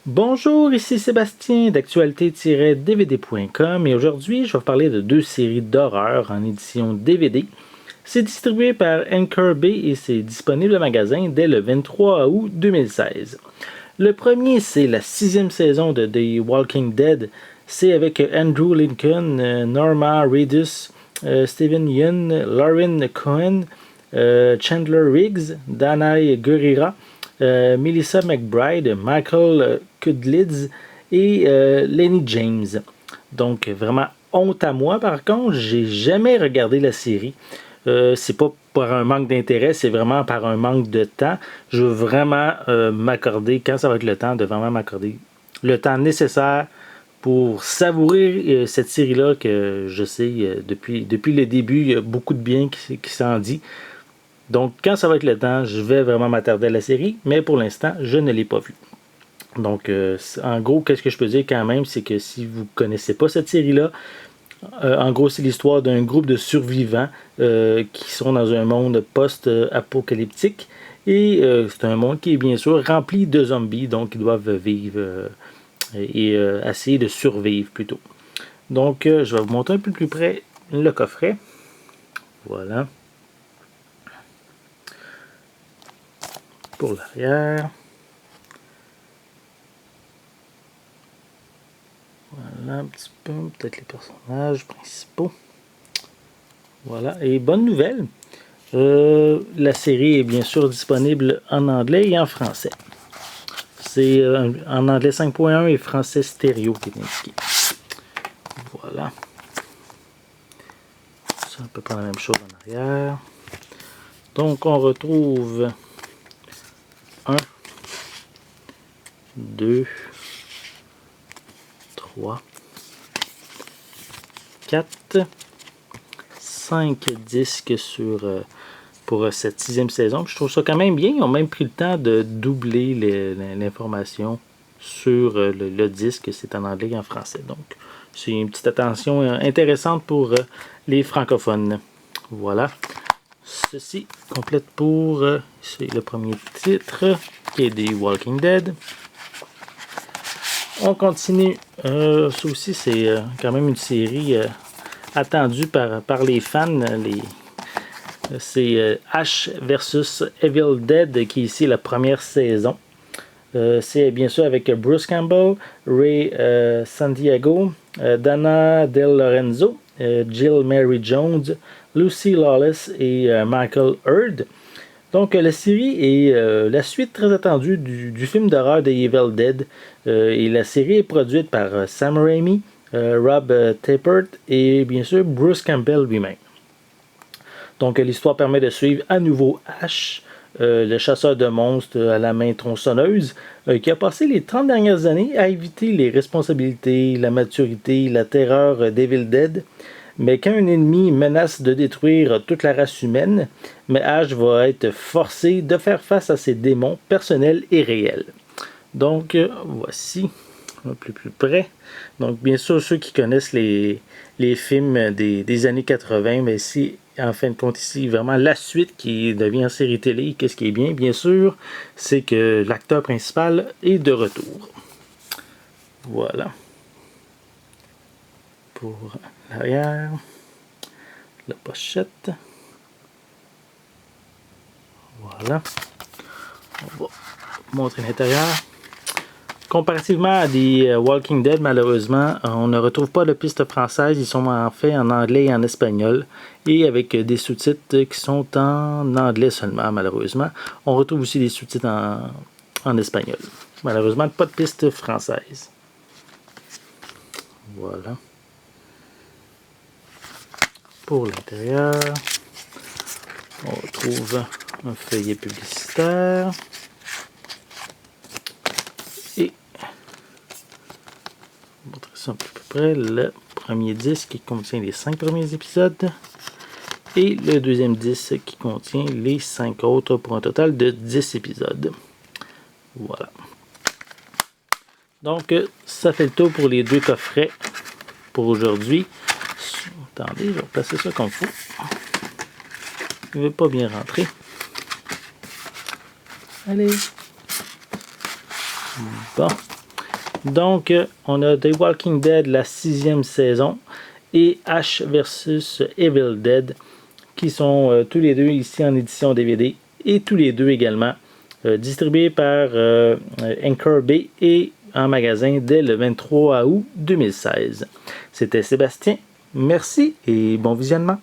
Bonjour, ici Sébastien d'actualité-dvd.com et aujourd'hui je vais vous parler de deux séries d'horreur en édition DVD. C'est distribué par Anchor Bay et c'est disponible au magasin dès le 23 août 2016. Le premier, c'est la 6e saison de The Walking Dead. C'est avec Andrew Lincoln, Norma Reedus, Steven Yeun, Lauren Cohen, Chandler Riggs, Danai Gurira, Melissa McBride, Michael Kudlitz et Lenny James. Donc vraiment honte à moi. Par contre, j'ai jamais regardé la série. C'est pas par un manque d'intérêt, c'est vraiment par un manque de temps. Je veux vraiment m'accorder, quand ça va être le temps, de vraiment m'accorder le temps nécessaire pour savourer cette série-là que je sais, depuis le début, il y a beaucoup de bien qui s'en dit. Donc, quand ça va être le temps, je vais vraiment m'attarder à la série, mais pour l'instant, je ne l'ai pas vue. Donc, en gros, qu'est-ce que je peux dire quand même, c'est que si vous ne connaissez pas cette série-là, en gros, c'est l'histoire d'un groupe de survivants qui sont dans un monde post-apocalyptique. Et c'est un monde qui est bien sûr rempli de zombies, donc ils doivent vivre et essayer de survivre plutôt. Donc, je vais vous montrer un peu plus près le coffret. Voilà. Pour l'arrière. Voilà un petit peu, peut-être les personnages principaux. Voilà, et bonne nouvelle, la série est bien sûr disponible en anglais et en français. C'est en anglais 5.1 et français stéréo qui est indiqué. Voilà. C'est à peu près la même chose en arrière. Donc on retrouve 1, 2, 3, 4, 5 disques pour cette 6e saison. Je trouve ça quand même bien. Ils ont même pris le temps de doubler l'information sur le disque. C'est en anglais et en français. Donc, c'est une petite attention intéressante pour les francophones. Voilà. Ceci complète pour c'est le premier titre qui est The Walking Dead. On continue. Ça aussi, c'est quand même une série attendue par les fans. C'est Ash vs Evil Dead qui est ici la première saison. C'est bien sûr avec Bruce Campbell, Ray Santiago, Dana Del Lorenzo, Jill Mary Jones, Lucy Lawless et Michael Hurd. Donc la série est la suite très attendue du film d'horreur de Evil Dead. Et la série est produite par Sam Raimi, Rob Tappert et bien sûr Bruce Campbell lui-même. Donc l'histoire permet de suivre à nouveau Ash, le chasseur de monstres à la main tronçonneuse, qui a passé les 30 dernières années à éviter les responsabilités, la maturité, la terreur d'Evil Dead. Mais quand un ennemi menace de détruire toute la race humaine, mais Ash va être forcé de faire face à ses démons personnels et réels. Donc voici un peu plus près. Donc bien sûr ceux qui connaissent les films des années 80, mais c'est en fin de compte ici vraiment la suite qui devient série télé. Qu'est-ce qui est bien sûr, c'est que l'acteur principal est de retour. Voilà. Pour l'arrière, la pochette. Voilà. On va montrer l'intérieur. Comparativement à des Walking Dead, malheureusement, on ne retrouve pas de pistes françaises. Ils sont en fait en anglais et en espagnol. Et avec des sous-titres qui sont en anglais seulement, malheureusement. On retrouve aussi des sous-titres en espagnol. Malheureusement, pas de pistes françaises. Voilà. Pour l'intérieur, on retrouve un feuillet publicitaire. Et on va montrer ça un peu plus près. Le premier disque qui contient les 5 premiers épisodes. Et le deuxième disque qui contient les 5 autres pour un total de 10 épisodes. Voilà. Donc, ça fait le tour pour les deux coffrets pour aujourd'hui. Attendez, je vais placer ça comme il faut. Il ne veut pas bien rentrer. Allez. Bon. Donc, on a The Walking Dead, la 6e saison, et Ash vs Evil Dead, qui sont tous les deux ici en édition DVD, et tous les deux également distribués par Anchor Bay et en magasin dès le 23 août 2016. C'était Sébastien. Merci et bon visionnement.